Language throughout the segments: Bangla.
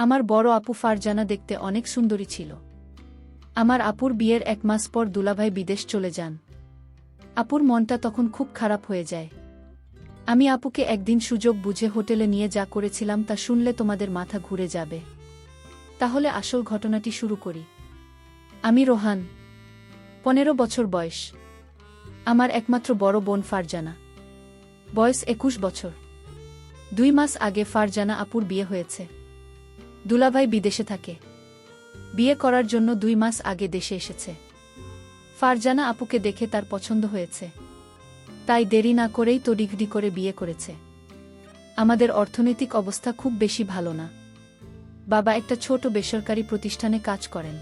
আমার বড় আপু ফারজানা দেখতে অনেক সুন্দরী ছিল। আমার আপুর বিয়ের 1 মাস পর দুলাভাই বিদেশ চলে যান। আপুর মনটা তখন খুব খারাপ হয়ে যায়। আমি আপুকে একদিন সুযোগ বুঝে হোটেলে নিয়ে যা করেছিলাম তা শুনলে তোমাদের মাথা ঘুরে যাবে। তাহলে আসল ঘটনাটি শুরু করি। আমি রোহান, 15 বছর বয়স। আমার একমাত্র বড় বোন ফারজানা, বয়স 21 বছর। 2 মাস আগে ফারজানা আপুর বিয়ে হয়েছে। দুলাভাই বিদেশে থাকে। বিয়ে করার জন্য 2 মাস আগে দেশে এসেছে। ফারজানা আপুকে দেখে তার পছন্দ হয়েছে, তাই দেরি না করেই তড়িঘড়ি করে বিয়ে করেছে। আমাদের অর্থনৈতিক অবস্থা খুব বেশি ভালো না। বাবা একটা ছোট বেসরকারি প্রতিষ্ঠানে কাজ করেন।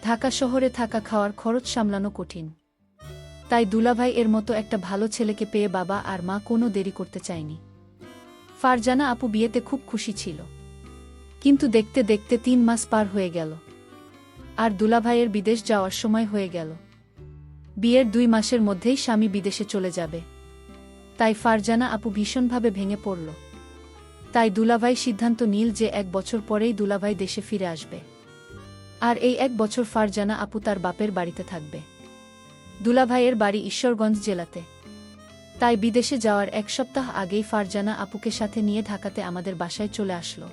ঢাকা শহরে থাকা খাওয়ার খরচ সামলানো কঠিন। তাই দুলাভাই এর মতো একটা ভালো ছেলেকে পেয়ে বাবা আর মা কোনো দেরি করতে চায়নি। ফারজানা আপু বিয়েতে খুব খুশি ছিল। কিন্তু দেখতে দেখতে 3 মাস পার হয়ে গেল, আর দুলাভাইয়ের বিদেশ যাওয়ার সময় হয়ে গেল। বিয়ের 2 মাসের মধ্যেই স্বামী বিদেশে চলে যাবে। তাই ফারজানা আপু ভীষণভাবে ভেঙে পড়ল। তাই দুলাভাই সিদ্ধান্ত নিল যে 1 বছর পরেই দুলাভাই দেশে ফিরে আসবে, আর এই 1 বছর ফারজানা আপু তার বাপের বাড়িতে থাকবে। দুলাভাইয়ের বাড়ি ঈশ্বরগঞ্জ জেলাতে। তাই বিদেশে যাওয়ার 1 সপ্তাহ আগেই ফারজানা আপুকে সাথে নিয়ে ঢাকাতে আমাদের বাসায় চলে আসলো।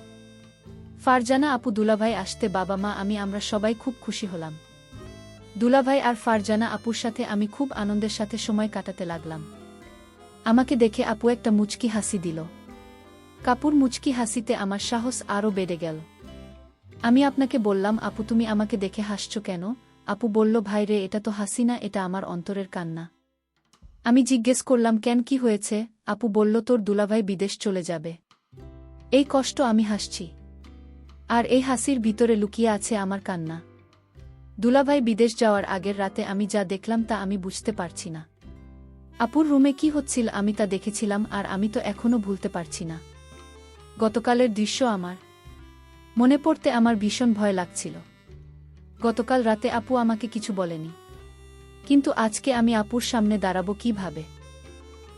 ফারজানা আপু দুলাভাই আসতে বাবা মা আমরা সবাই খুব খুশি হলাম। দুলাভাই আর ফারজানা আপুর সাথে আমি খুব আনন্দের সাথে সময় কাটাতে লাগলাম। আমাকে দেখে আপু একটা মুচকি হাসি দিল। কাপুর মুচকি হাসিতে আমার সাহস আরও বেড়ে গেল। আমি আপনাকে বললাম, আপু তুমি আমাকে দেখে হাসছো কেন? আপু বলল, ভাই রে, এটা তো হাসি না, এটা আমার অন্তরের কান্না। আমি জিজ্ঞেস করলাম, কেন, কি হয়েছে? আপু বলল, তোর দুলাভাই বিদেশ চলে যাবে, এই কষ্ট আমি হাসছি। আর এই হাসির ভিতরে লুকিয়ে আছে আমার কান্না। দুলাভাই বিদেশ যাওয়ার আগের রাতে আমি যা দেখলাম তা আমি বুঝতে পারছি না। আপুর রুমে কি হচ্ছিল আমি তা দেখেছিলাম, আর আমি তো এখনো ভুলতে পারছি না। গতকালের দৃশ্য আমার মনে পড়তে আমার ভীষণ ভয় লাগছিল। গতকাল রাতে আপু আমাকে কিছু বলেনি, কিন্তু আজকে আমি আপুর সামনে দাঁড়াবো কিভাবে?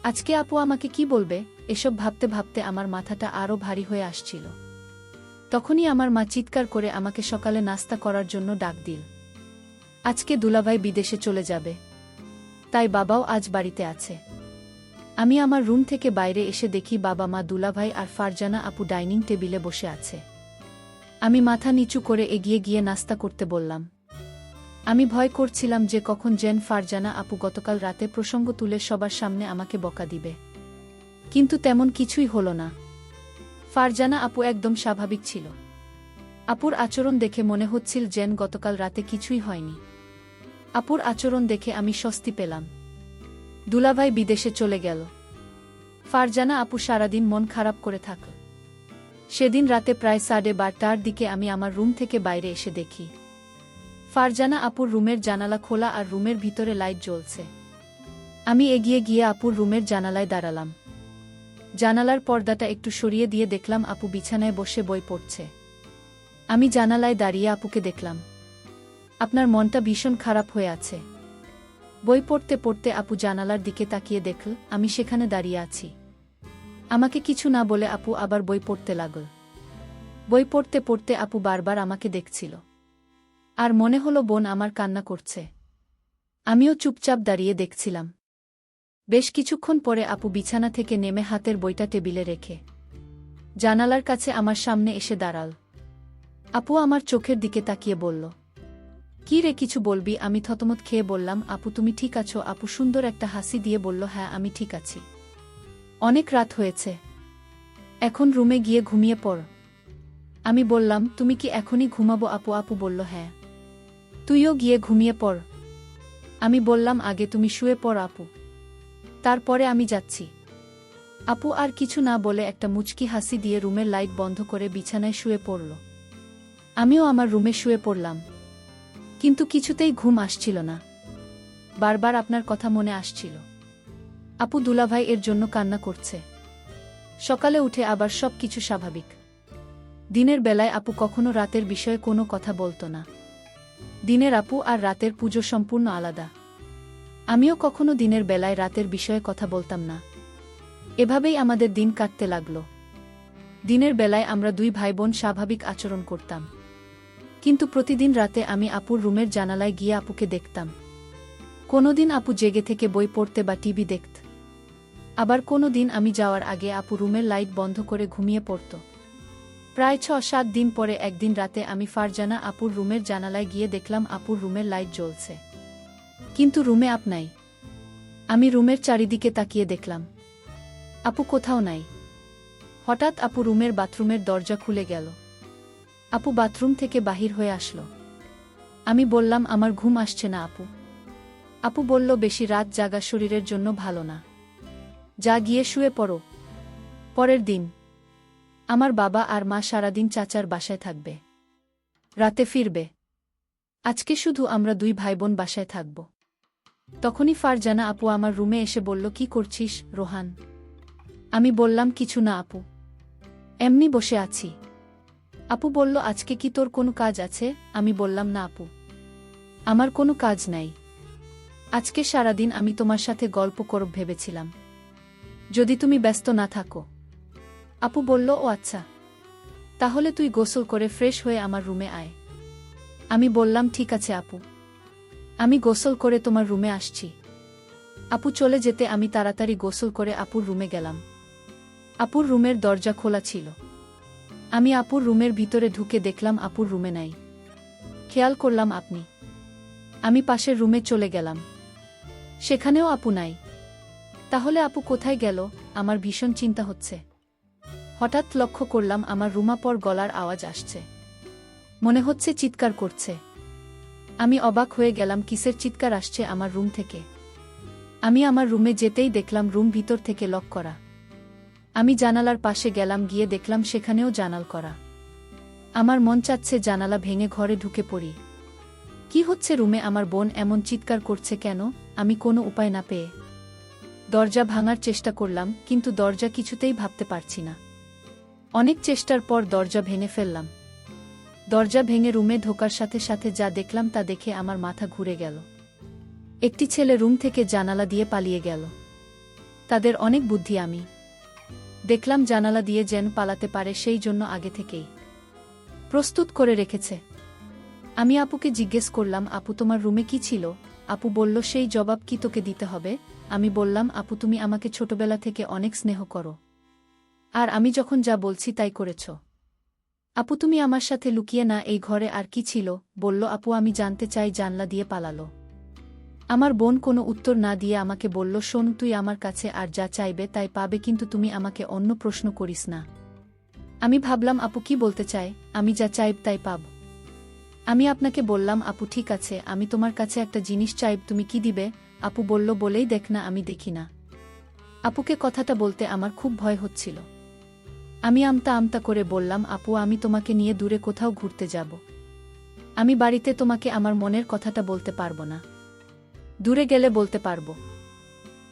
আজকে আপু আমাকে কি বলবে? এসব ভাবতে ভাবতে আমার মাথাটা আরও ভারী হয়ে আসছিল। তখনই আমার মা চিৎকার করে আমাকে সকালে নাস্তা করার জন্য ডাক দিল। আজকে দুলাভাই বিদেশে চলে যাবে, তাই বাবাও আজ বাড়িতে আছে। আমি আমার রুম থেকে বাইরে এসে দেখি বাবা মা, দুলাভাই আর ফারজানা আপু ডাইনিং টেবিলে বসে আছে। আমি মাথা নিচু করে এগিয়ে গিয়ে নাস্তা করতে বললাম। আমি ভয় করছিলাম যে কখন যেন ফারজানা আপু গতকাল রাতে প্রসঙ্গ তুলে সবার সামনে আমাকে বকা দিবে। কিন্তু তেমন কিছুই হলো না। ফারজানা আপু একদম স্বাভাবিক ছিল। আপুর আচরণ দেখে মনে হচ্ছিল যেন গতকাল রাতে কিছুই হয়নি। আপুর আচরণ দেখে আমি স্বস্তি পেলাম। দুলাভাই বিদেশে চলে গেল। ফারজানা আপু সারাদিন মন খারাপ করে থাকল। সেদিন রাতে প্রায় 12:30টার দিকে আমি আমার রুম থেকে বাইরে এসে দেখি ফারজানা আপুর রুমের জানালা খোলা আর রুমের ভিতরে লাইট জ্বলছে। আমি এগিয়ে গিয়ে আপুর রুমের জানালায় দাঁড়ালাম। জানালার পর্দাটা একটু সরিয়ে দিয়ে দেখলাম আপু বিছানায় বসে বই পড়ছে। আমি জানালায় দাঁড়িয়ে আপুকে দেখলাম। আপনার মনটা ভীষণ খারাপ হয়ে আছে। বই পড়তে পড়তে আপু জানালার দিকে তাকিয়ে দেখল আমি সেখানে দাঁড়িয়ে আছি। আমাকে কিছু না বলে আপু আবার বই পড়তে লাগল। বই পড়তে পড়তে আপু বারবার আমাকে দেখছিল, আর মনে হলো বোন আমার কান্না করছে। আমিও চুপচাপ দাঁড়িয়ে দেখছিলাম। বেশ কিছুক্ষণ পরে আপু বিছানা থেকে নেমে হাতের বইটা টেবিলে রেখে জানালার কাছে আমার সামনে এসে দাঁড়াল। আপু আমার চোখের দিকে তাকিয়ে বলল, কি রে, কিছু বলবি? আমি থতমত খেয়ে বললাম, আপু তুমি ঠিক আছো? আপু সুন্দর একটা হাসি দিয়ে বলল, হ্যাঁ আমি ঠিক আছি। অনেক রাত হয়েছে, এখন রুমে গিয়ে ঘুমিয়ে পড়। আমি বললাম, তুমি কি এখনই ঘুমাবো আপু? আপু বলল, হ্যাঁ, তুইও গিয়ে ঘুমিয়ে পড়। আমি বললাম, আগে তুমি শুয়ে পড় আপু, তারপরে আমি যাচ্ছি। আপু আর কিছু না বলে একটা মুচকি হাসি দিয়ে রুমের লাইট বন্ধ করে বিছানায় শুয়ে পড়ল। আমিও আমার রুমে শুয়ে পড়লাম, কিন্তু কিছুতেই ঘুম আসছিল না। বারবার আপনার কথা মনে আসছিল। আপু দুলাভাই এর জন্য কান্না করছে। সকালে উঠে আবার সব কিছু স্বাভাবিক। দিনের বেলায় আপু কখনো রাতের বিষয়ে কোনো কথা বলতো না। দিনের আপু আর রাতের পুজো সম্পূর্ণ আলাদা। আমিও কখনো দিনের বেলায় রাতের বিষয়ে কথা বলতাম না। এভাবেই আমাদের দিন কাটতে লাগল। দিনের বেলায় আমরা দুই ভাইবোন স্বাভাবিক আচরণ করতাম, কিন্তু প্রতিদিন রাতে আমি আপুর রুমের জানালায় গিয়ে আপুকে দেখতাম। কোনোদিন আপু জেগে থেকে বই পড়তে বা টিভি দেখত, আবার কোনোদিন আমি যাওয়ার আগে আপু রুমের লাইট বন্ধ করে ঘুমিয়ে পড়ত। প্রায় ৬-৭ দিন পরে একদিন রাতে আমি ফারজানা আপুর রুমের জানালায় গিয়ে দেখলাম আপুর রুমের লাইট জ্বলছে, কিন্তু রুমে আপ নাই। আমি রুমের চারিদিকে তাকিয়ে দেখলাম আপু কোথাও নাই। হঠাৎ আপু রুমের বাথরুমের দরজা খুলে গেল। আপু বাথরুম থেকে বাহির হয়ে আসলো। আমি বললাম, আমার ঘুম আসছে না আপু। আপু বলল, বেশি রাত জাগা শরীরের জন্য ভালো না, যা গিয়ে শুয়ে পড়ো। পরের দিন আমার বাবা আর মা সারাদিন চাচার বাসায় থাকবে, রাতে ফিরবে। আজকে শুধু আমরা দুই ভাইবোন বাসায় থাকব। তখনই ফারজানা আপু আমার রুমে এসে বলল, কি করছিস রোহান? আমি বললাম, কিছু না আপু, এমনি বসে আছি। আপু বলল, আজকে কি তোর কোনো কাজ আছে? আমি বললাম, না আপু, আমার কোনো কাজ নাই। আজকে সারাদিন আমি তোমার সাথে গল্প করব ভেবেছিলাম, যদি তুমি ব্যস্ত না থাকো। আপু বলল, ও আচ্ছা, তাহলে তুই গোসল করে ফ্রেশ হয়ে আমার রুমে আয়। আমি বললাম, ঠিক আছে আপু, আমি গোসল করে তোমার রুমে আসছি। আপু চলে যেতে আমি তাড়াতাড়ি গোসল করে আপুর রুমে গেলাম। আপুর রুমের দরজা খোলা ছিল। আমি আপুর রুমের ভিতরে ঢুকে দেখলাম আপুর রুমে নাই। খেয়াল করলাম আপনি। আমি পাশের রুমে চলে গেলাম, সেখানেও আপু নাই। তাহলে আপু কোথায় গেল? আমার ভীষণ চিন্তা হচ্ছে। হঠাৎ লক্ষ্য করলাম আমার রুমাপর গলার আওয়াজ আসছে, মনে হচ্ছে চিৎকার করছে। আমি অবাক হয়ে গেলাম, কিসের চিৎকার আসছে আমার রুম থেকে। আমি আমার রুমে যেতেই দেখলাম রুম ভিতর থেকে লক করা। আমি জানালার পাশে গেলাম, গিয়ে দেখলাম সেখানেও জানাল করা। আমার মন চাচ্ছে জানালা ভেঙে ঘরে ঢুকে পড়ি। কি হচ্ছে রুমে? আমার বোন এমন চিৎকার করছে কেন? আমি কোনো উপায় না পেয়ে দরজা ভাঙার চেষ্টা করলাম, কিন্তু দরজা কিছুতেই ভাবতে পারছি না। অনেক চেষ্টার পর দরজা ভেঙে ফেললাম। দরজা ভেঙে রুমে ঢোকার সাথে সাথে যা দেখলাম তা দেখে আমার মাথা ঘুরে গেল। একটি ছেলে রুম থেকে জানালা দিয়ে পালিয়ে গেল। তাদের অনেক বুদ্ধি। আমি দেখলাম জানালা দিয়ে যেন পালাতে পারে, সেই জন্য আগে থেকেই প্রস্তুত করে রেখেছে। আমি আপুকে জিজ্ঞেস করলাম, আপু তোমার রুমে কি ছিল? আপু বলল, সেই জবাব কি তোকে দিতে হবে? আমি বললাম, আপু তুমি আমাকে ছোটবেলা থেকে অনেক স্নেহ করো, আর আমি যখন যা বলছি তাই করেছ। আপু তুমি আমার সাথে লুকিয়ে না, এই ঘরে আর কি ছিল? বলল, আপু আমি জানতে চাই জানলা দিয়ে পালালো। আমার বোন কোনো উত্তর না দিয়ে আমাকে বলল, শোন, তুই আমার কাছে আর যা চাইবে তাই পাবে, কিন্তু তুমি আমাকে অন্য প্রশ্ন করিস না। আমি ভাবলাম আপু কি বলতে চায়, আমি যা চাইব তাই পাব। আমি আপনাকে বললাম, আপু ঠিক আছে, আমি তোমার কাছে একটা জিনিস চাইব, তুমি কি দিবে? আপু বলল, বলেই দেখ না, আমি দেখি না। আপুকে কথাটা বলতে আমার খুব ভয় হচ্ছিল। আমি আমতা আমতা করে বললাম, আপু আমি তোমাকে নিয়ে দূরে কোথাও ঘুরতে যাব। আমি বাড়িতে তোমাকে আমার মনের কথাটা বলতে পারবো না, দূরে গেলে বলতে পারবো।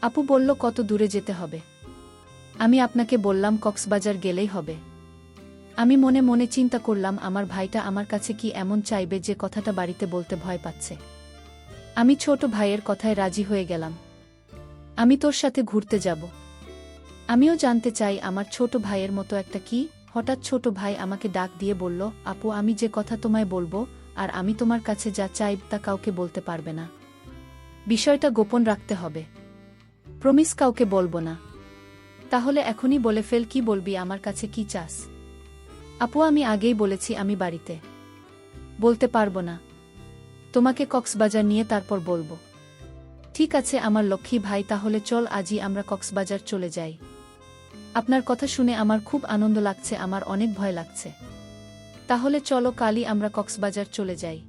আপু বলল, কত দূরে যেতে হবে? আমি আপনাকে বললাম, কক্সবাজার গেলেই হবে। আমি মনে মনে চিন্তা করলাম, আমার ভাইটা আমার কাছে কি এমন চাইবে যে কথাটা বাড়িতে বলতে ভয় পাচ্ছে। আমি ছোট ভাইয়ের কথায় রাজি হয়ে গেলাম। আমি তোর সাথে ঘুরতে যাব। আমিও জানতে চাই আমার ছোট ভাইয়ের মতো একটা কি। হঠাৎ ছোট ভাই আমাকে ডাক দিয়ে বলল, আপু আমি যে কথা তোমায় বলবো, আর আমি তোমার কাছে যা চাইব তা কাউকে বলতে পারবে না। বিষয়টা গোপন রাখতে হবে। প্রমিস কাউকে বলবো না। তাহলে এখনই বলে ফেল, কি বলবি? আমার কাছে কি চাস? আপু আমি আগেই বলেছি আমি বাড়িতে বলতে পারবো না, তোমাকে কক্সবাজার নিয়ে তারপর বলবো। ঠিক আছে আমার লক্ষ্মী ভাই, তাহলে চল আজই আমরা কক্সবাজার চলে যাই। আপনার কথা শুনে আমার খুব আনন্দ লাগছে, আমার অনেক ভয় লাগছে। তাহলে চলো কালই আমরা কক্সবাজার চলে যাই।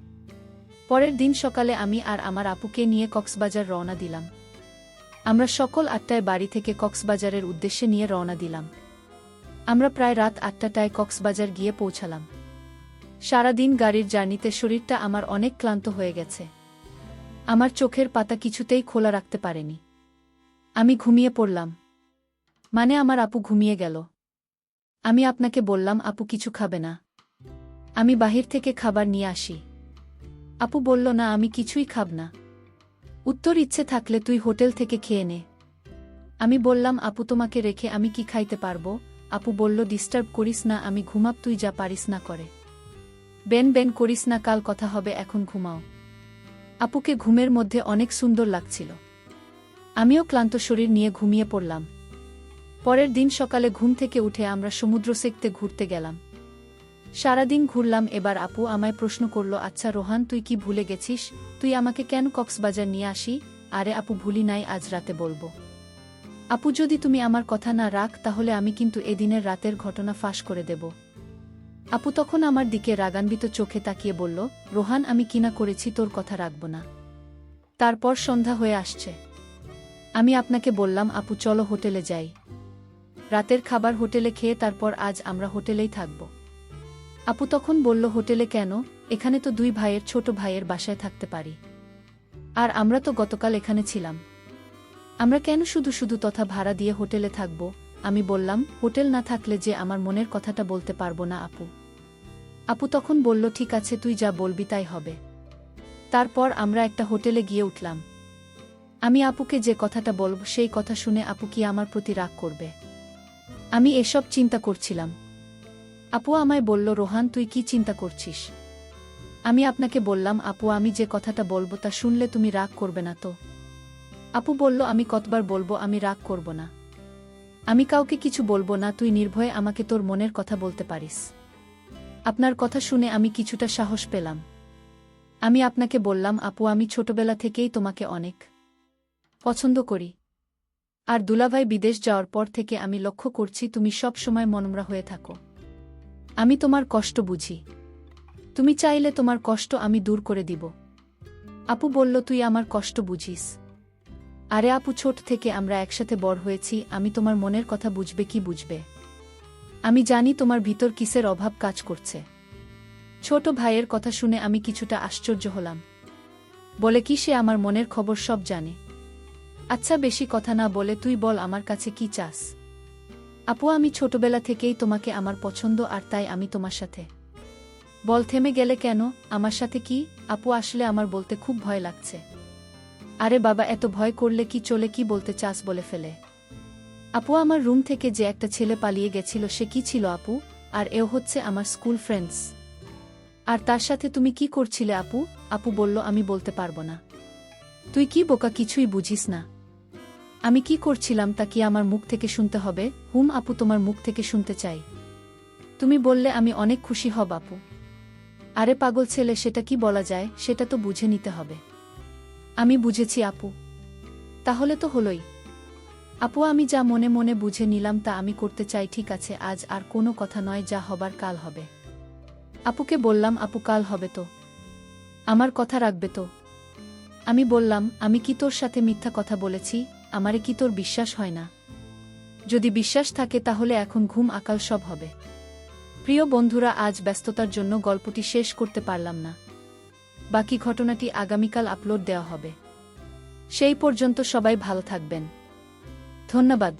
পরের দিন সকালে আমি আর আমার আপুকে নিয়ে কক্সবাজার রওনা দিলাম। আমরা সকল 8টায় বাড়ি থেকে কক্সবাজারের উদ্দেশ্যে নিয়ে রওনা দিলাম। আমরা প্রায় রাত 8টায় কক্সবাজার গিয়ে পৌঁছালাম। সারাদিন গাড়ির জার্নিতে শরীরটা আমার অনেক ক্লান্ত হয়ে গেছে। আমার চোখের পাতা কিছুতেই খোলা রাখতে পারেনি। আমি ঘুমিয়ে পড়লাম। মানে আমার আপু ঘুমিয়ে গেল। আমি আপনাকে বললাম, আপু কিছু খাবে না? আমি বাহির থেকে খাবার নিয়ে আসি। আপু বলল, না আমি কিছুই খাব না। উত্তর, ইচ্ছে থাকলে তুই হোটেল থেকে খেয়ে নে। আমি বললাম, আপু তোমাকে রেখে আমি কি খাইতে পারবো? আপু বলল, ডিস্টার্ব করিস না, আমি ঘুমাব, তুই যা পারিস না করে। বেন বেন করিস না, কাল কথা হবে, এখন ঘুমাও। আপুকে ঘুমের মধ্যে অনেক সুন্দর লাগছিল। আমিও ক্লান্ত শরীর নিয়ে ঘুমিয়ে পড়লাম। পরের দিন সকালে ঘুম থেকে উঠে আমরা সমুদ্র সেকতে ঘুরতে গেলাম। সারাদিন ঘুরলাম। এবার আপু আমায় প্রশ্ন করল, আচ্ছা রোহান, তুই কি ভুলে গেছিস? তুই আমাকে কেন কক্সবাজার নিয়ে আসি? আরে আপু, ভুলি নাই, আজ রাতে বলবো। আপু, যদি তুমি আমার কথা না রাখ তাহলে আমি কিন্তু এদিনের রাতের ঘটনা ফাঁস করে দেব। আপু তখন আমার দিকে রাগান্বিত চোখে তাকিয়ে বলল, রোহান, আমি কিনা করেছি তোর কথা রাখব না? তারপর সন্ধ্যা হয়ে আসছে। আমি আপনাকে বললাম, আপু চলো হোটেলে যাই। রাতের খাবার হোটেলে খেয়ে তারপর আজ আমরা হোটেলেই থাকব। আপু তখন বলল, হোটেলে কেন? এখানে তো দুই ভাইয়ের ছোট ভাইয়ের বাসায় থাকতে পারি। আর আমরা তো গতকাল এখানে ছিলাম। আমরা কেন শুধু শুধু তথা ভাড়া দিয়ে হোটেলে থাকব? আমি বললাম, হোটেল না থাকলে যে আমার মনের কথাটা বলতে পারবো না আপু। আপু তখন বলল, ঠিক আছে, তুই যা বলবি তাই হবে। তারপর আমরা একটা হোটেলে গিয়ে উঠলাম। আমি আপুকে যে কথাটা বলব সেই কথা শুনে আপু কি আমার প্রতি রাগ করবে? আমি এসব চিন্তা করছিলাম। আপু আমায় বলল, রোহান, তুই কি চিন্তা করছিস? আমি আপনাকে বললাম, আপু আমি যে কথাটা বলবো তা শুনলে তুমি রাগ করবে না তো? আপু বলল, আমি কতবার বলবো আমি রাগ করব না। আমি কাউকে কিছু বলবো না, তুই নির্ভয়ে আমাকে তোর মনের কথা বলতে পারিস। আপনার কথা শুনে আমি কিছুটা সাহস পেলাম। আমি আপনাকে বললাম, আপু আমি ছোটবেলা থেকেই তোমাকে অনেক পছন্দ করি। আর দুলাভাই বিদেশ যাওয়ার পর থেকে আমি লক্ষ্য করছি তুমি সব সময় মনমরা হয়ে থাকো। আমি তোমার কষ্ট বুঝি। তুমি চাইলে তোমার কষ্ট আমি দূর করে দিব। আপু বলল, তুই আমার কষ্ট বুঝিস? আরে আপু, ছোট থেকে আমরা একসাথে বড় হয়েছি, আমি তোমার মনের কথা বুঝবে কি বুঝবে? আমি জানি তোমার ভিতর কিসের অভাব কাজ করছে। ছোট ভাইয়ের কথা শুনে আমি কিছুটা আশ্চর্য হলাম। বলে কি সে আমার মনের খবর সব জানে? আচ্ছা বেশি কথা না বলে তুই বল আমার কাছে কি চাস? আপু আমি ছোটবেলা থেকেই তোমাকে আমার পছন্দ, আর তাই আমি তোমার সাথে। বল, থেমে গেলে কেন? আমার সাথে কি? আপু আসলে আমার বলতে খুব ভয় লাগছে। আরে বাবা, এত ভয় করলে কি চলে, কি বলতে চাস বলে ফেলে। আপু আমার রুম থেকে যে একটা ছেলে পালিয়ে গেছিল সে কি ছিল আপু? আর এও হচ্ছে আমার স্কুল ফ্রেন্ডস। আর তার সাথে তুমি কি করছিলে আপু? আপু বলল, আমি বলতে পারবো না। তুই কি বোকা, কিছুই বুঝিস না? আমি কি করছিলাম তা কি আমার মুখ থেকে শুনতে হবে? হুম আপু, তোমার মুখ থেকে শুনতে চাই। তুমি বললে আমি অনেক খুশি হব আপু। আরে পাগল ছেলে, সেটা কি বলা যায়? সেটা তো বুঝে নিতে হবে। আমি বুঝেছি আপু। তাহলে তো হলোই। আপু আমি যা মনে মনে বুঝে নিলাম তা আমি করতে চাই, ঠিক আছে? আজ আর কোনো কথা নয়, যা হবার কাল হবে। আপুকে বললাম, আপু কাল হবে তো? আমার কথা রাখবে তো? আমি বললাম, আমি কি তোর সাথে মিথ্যা কথা বলেছি? আমারে কি তোর বিশ্বাস হয় না? যদি বিশ্বাস থাকে তাহলে এখন ঘুম, আকাল সব হবে। প্রিয় বন্ধুরা, আজ ব্যস্ততার জন্য গল্পটি শেষ করতে পারলাম না। বাকি ঘটনাটি আগামীকাল আপলোড দেওয়া হবে। সেই পর্যন্ত সবাই ভালো থাকবেন। ধন্যবাদ।